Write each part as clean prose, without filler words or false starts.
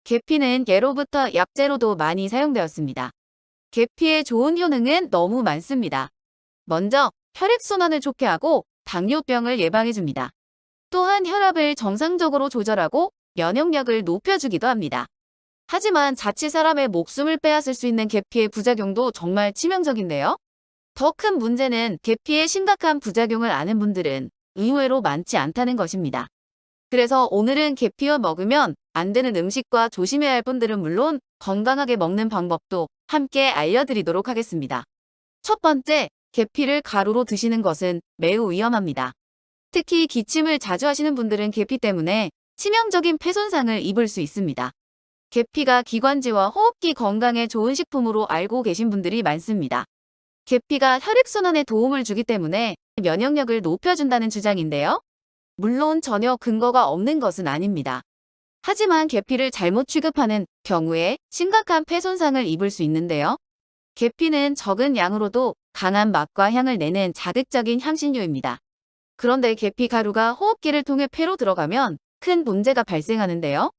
계피는 예로부터 약재로도 많이 사용되었습니다. 계피의 좋은 효능은 너무 많습니다. 먼저 혈액순환을 좋게 하고 당뇨병을 예방해줍니다. 또한 혈압을 정상적으로 조절하고 면역력을 높여주기도 합니다. 하지만 자칫 사람의 목숨을 빼앗을 수 있는 계피의 부작용도 정말 치명적인데요. 더 큰 문제는 계피의 심각한 부작용을 아는 분들은 의외로 많지 않다는 것입니다. 그래서 오늘은 계피を먹으면 안 되는 음식과 조심해야 할 분들은 물론 건강하게 먹는 방법도 함께 알려드리도록 하겠습니다. 첫 번째, 계피를 가루로 드시는 것은 매우 위험합니다. 특히 기침을 자주 하시는 분들은 계피 때문에 치명적인 폐 손상을 입을 수 있습니다. 계피가 기관지와 호흡기 건강에 좋은 식품으로 알고 계신 분들이 많습니다. 계피가 혈액순환에 도움을 주기 때문에 면역력을 높여준다는 주장인데요. 물론 전혀 근거가 없는 것은 아닙니다. 하지만 계피를 잘못 취급하는 경우에 심각한 폐 손상을 입을 수 있는데요. 계피는 적은 양으로도 강한 맛과 향을 내는 자극적인 향신료입니다. 그런데 계피 가루가 호흡기를 통해 폐로 들어가면 큰 문제가 발생하는데요.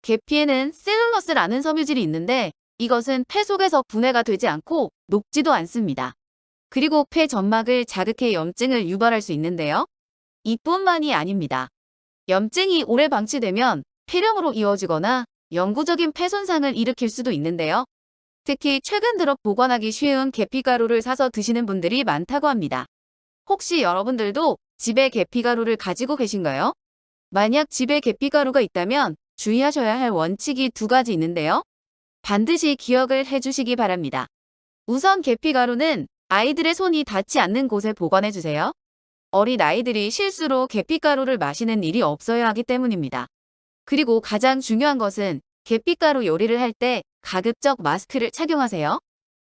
계피에는 셀룰러스라는 섬유질이 있는데 이것은 폐 속에서 분해가 되지 않고 녹지도 않습니다. 그리고 폐 점막을 자극해 염증을 유발할 수 있는데요. 이뿐만이 아닙니다. 염증이 오래 방치되면 폐렴으로 이어지거나 영구적인 폐 손상을 일으킬 수도 있는데요. 특히 최근 들어 보관하기 쉬운 계피가루를 사서 드시는 분들이 많다고 합니다. 혹시 여러분들도 집에 계피가루를 가지고 계신가요? 만약 집에 계피가루가 있다면 주의하셔야 할 원칙이 두 가지 있는데요. 반드시 기억을 해주시기 바랍니다. 우선 계피가루는 아이들의 손이 닿지 않는 곳에 보관해주세요. 어린 아이들이 실수로 계피가루를 마시는 일이 없어야 하기 때문입니다. 그리고 가장 중요한 것은 계피가루 요리를 할 때 가급적 마스크를 착용하세요.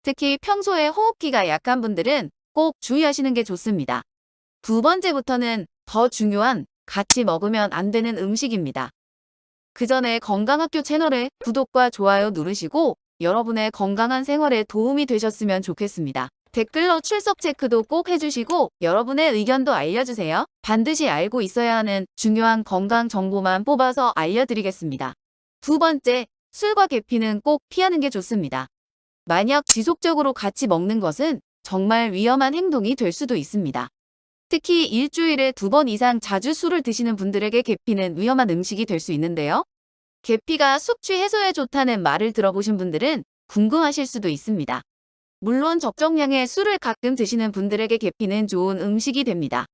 특히 평소에 호흡기가 약한 분들은 꼭 주의하시는 게 좋습니다. 두 번째부터는 더 중요한 같이 먹으면 안 되는 음식입니다. 그 전에 건강학교 채널에 구독과 좋아요 누르시고 여러분의 건강한 생활에 도움이 되셨으면 좋겠습니다. 댓글로 출석 체크도 꼭 해주시고 여러분의 의견도 알려주세요. 반드시 알고 있어야 하는 중요한 건강 정보만 뽑아서 알려드리겠습니다. 두 번째, 술과 계피는 꼭 피하는 게 좋습니다. 만약 지속적으로 같이 먹는 것은 정말 위험한 행동이 될 수도 있습니다. 특히 일주일에 2번 이상 자주 술을 드시는 분들에게 계피는 위험한 음식이 될 수 있는데요. 계피가 숙취 해소에 좋다는 말을 들어보신 분들은 궁금하실 수도 있습니다. 물론 적정량의 술을 가끔 드시는 분들에게 계피는 좋은 음식이 됩니다.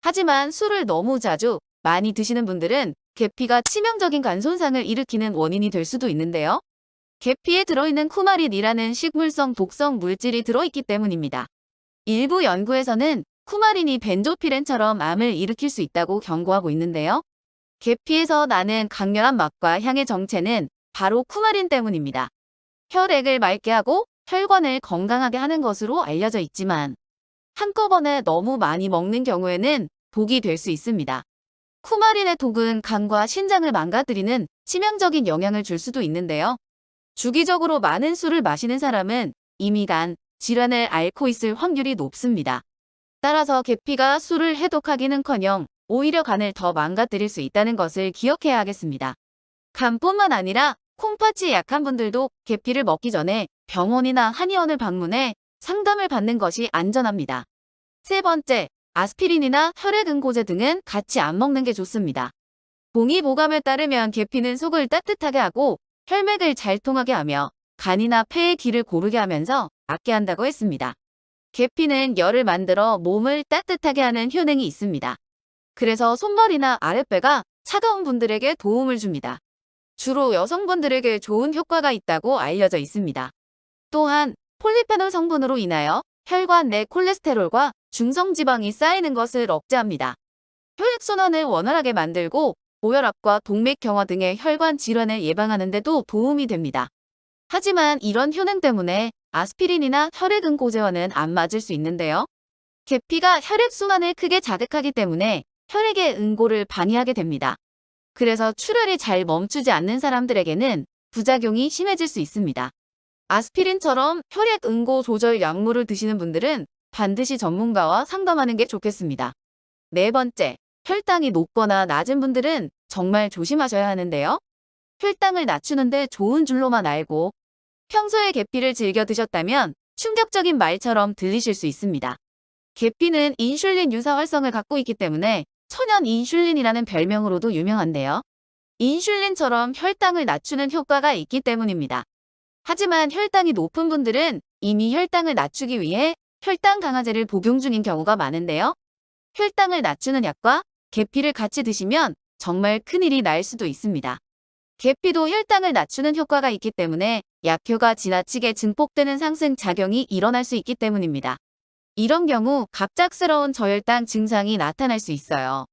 하지만 술을 너무 자주 많이 드시는 분들은 계피가 치명적인 간 손상을 일으키는 원인이 될 수도 있는데요. 계피에 들어있는 쿠마린이라는 식물성 독성 물질이 들어있기 때문입니다. 일부 연구에서는 쿠마린이 벤조피렌처럼 암을 일으킬 수 있다고 경고하고 있는데요. 계피에서 나는 강렬한 맛과 향의 정체는 바로 쿠마린 때문입니다. 혈액을 맑게 하고 혈관을 건강하게 하는 것으로 알려져 있지만 한꺼번에 너무 많이 먹는 경우에는 독이 될 수 있습니다. 쿠마린의 독은 간과 신장을 망가뜨리는 치명적인 영향을 줄 수도 있는데요. 주기적으로 많은 술을 마시는 사람은 이미 간 질환을 앓고 있을 확률이 높습니다. 따라서 계피가 술을 해독하기는커녕 오히려 간을 더 망가뜨릴 수 있다는 것을 기억해야 하겠습니다. 간뿐만 아니라 콩팥이 약한 분들도 계피를 먹기 전에 병원이나 한의원을 방문해 상담을 받는 것이 안전합니다. 세 번째, 아스피린이나 혈액응고제 등은 같이 안 먹는 게 좋습니다. 동의보감에 따르면 계피는 속을 따뜻하게 하고 혈맥을 잘 통하게 하며 간이나 폐의 길을 고르게 하면서 낫게 한다고 했습니다. 계피는 열을 만들어 몸을 따뜻하게 하는 효능이 있습니다. 그래서 손머리나 아랫배가 차가운 분들에게 도움을 줍니다. 주로 여성분들에게 좋은 효과가 있다고 알려져 있습니다. 또한 폴리페놀 성분으로 인하여 혈관 내 콜레스테롤과 중성지방이 쌓이는 것을 억제합니다. 혈액순환을 원활하게 만들고 고혈압과 동맥경화 등의 혈관 질환을 예방하는 데도 도움이 됩니다. 하지만 이런 효능 때문에 아스피린이나 혈액응고제와는 안 맞을 수 있는데요. 계피가 혈액순환을 크게 자극하기 때문에 혈액의 응고를 방해하게 됩니다. 그래서 출혈이 잘 멈추지 않는 사람들에게는 부작용이 심해질 수 있습니다. 아스피린처럼 혈액 응고 조절 약물을 드시는 분들은 반드시 전문가와 상담하는 게 좋겠습니다. 네 번째, 혈당이 높거나 낮은 분들은 정말 조심하셔야 하는데요. 혈당을 낮추는데 좋은 줄로만 알고 평소에 계피를 즐겨 드셨다면 충격적인 말처럼 들리실 수 있습니다. 계피는 인슐린 유사 활성을 갖고 있기 때문에 천연 인슐린이라는 별명으로도 유명한데요. 인슐린처럼 혈당을 낮추는 효과가 있기 때문입니다. 하지만 혈당이 높은 분들은 이미 혈당을 낮추기 위해 혈당 강화제를 복용 중인 경우가 많은데요. 혈당을 낮추는 약과 계피를 같이 드시면 정말 큰일이 날 수도 있습니다. 계피도 혈당을 낮추는 효과가 있기 때문에 약효가 지나치게 증폭되는 상승 작용이 일어날 수 있기 때문입니다. 이런 경우 갑작스러운 저혈당 증상이 나타날 수 있어요.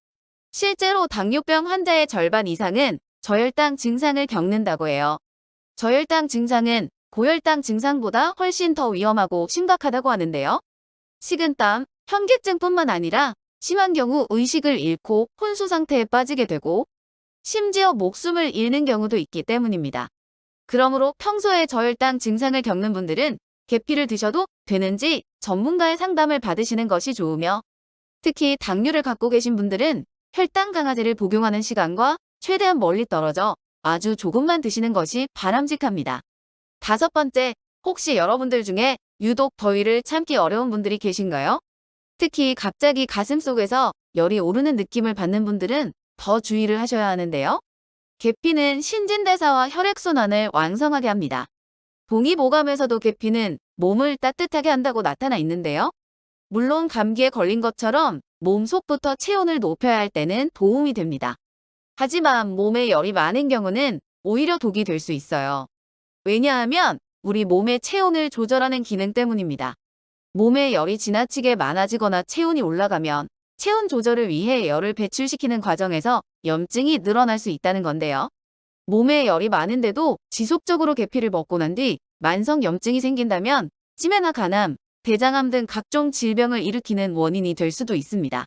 실제로 당뇨병 환자의 절반 이상은 저혈당 증상을 겪는다고 해요. 저혈당 증상은 고혈당 증상보다 훨씬 더 위험하고 심각하다고 하는데요. 식은땀, 현기증뿐만 아니라 심한 경우 의식을 잃고 혼수 상태에 빠지게 되고 심지어 목숨을 잃는 경우도 있기 때문입니다. 그러므로 평소에 저혈당 증상을 겪는 분들은 계피를 드셔도 되는지 전문가의 상담을 받으시는 것이 좋으며, 특히 당뇨를 갖고 계신 분들은 혈당 강화제를 복용하는 시간과 최대한 멀리 떨어져 아주 조금만 드시는 것이 바람직합니다. 5번째, 혹시 여러분들 중에 유독 더위를 참기 어려운 분들이 계신가요? 특히 갑자기 가슴속에서 열이 오르는 느낌을 받는 분들은 더 주의를 하셔야 하는데요. 계피는 신진대사와 혈액순환을 왕성하게 합니다. 동의보감에서도 계피는 몸을 따뜻하게 한다고 나타나 있는데요. 물론 감기에 걸린 것처럼 몸 속부터 체온을 높여야 할 때는 도움이 됩니다. 하지만 몸에 열이 많은 경우는 오히려 독이 될 수 있어요. 왜냐하면 우리 몸의 체온을 조절하는 기능 때문입니다. 몸에 열이 지나치게 많아지거나 체온이 올라가면 체온 조절을 위해 열을 배출시키는 과정에서 염증이 늘어날 수 있다는 건데요. 몸에 열이 많은데도 지속적으로 계피를 먹고 난 뒤 만성 염증이 생긴다면 치매나 간암, 대장암 등 각종 질병을 일으키는 원인이 될 수도 있습니다.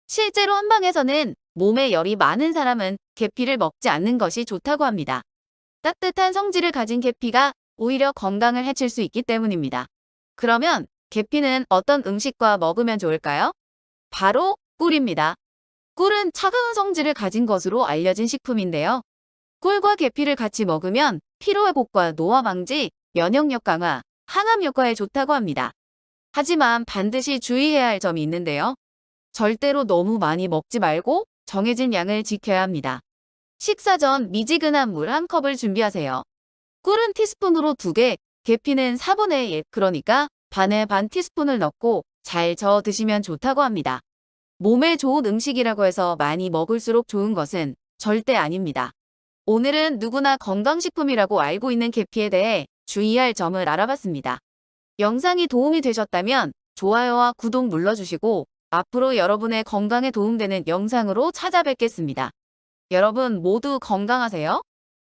실제로 한방에서는 몸에 열이 많은 사람은 계피를 먹지 않는 것이 좋다고 합니다. 따뜻한 성질을 가진 계피가 오히려 건강을 해칠 수 있기 때문입니다. 그러면 계피는 어떤 음식과 먹으면 좋을까요? 바로 꿀입니다. 꿀은 차가운 성질을 가진 것으로 알려진 식품인데요. 꿀과 계피를 같이 먹으면 피로회복과 노화 방지, 면역력 강화, 항암 효과에 좋다고 합니다. 하지만 반드시 주의해야 할 점이 있는데요. 절대로 너무 많이 먹지 말고 정해진 양을 지켜야 합니다. 식사 전 미지근한 물 1컵을 준비하세요. 꿀은 티스푼으로 2개, 계피는 4분의 1, 그러니까 반에 반 티스푼을 넣고 잘 저어 드시면 좋다고 합니다. 몸에 좋은 음식이라고 해서 많이 먹을수록 좋은 것은 절대 아닙니다. 오늘은 누구나 건강식품이라고 알고 있는 계피에 대해 주의할 점을 알아봤습니다. 영상이 도움이 되셨다면 좋아요와 구독 눌러주시고 앞으로 여러분의 건강에 도움되는 영상으로 찾아뵙겠습니다. 여러분 모두 건강하세요.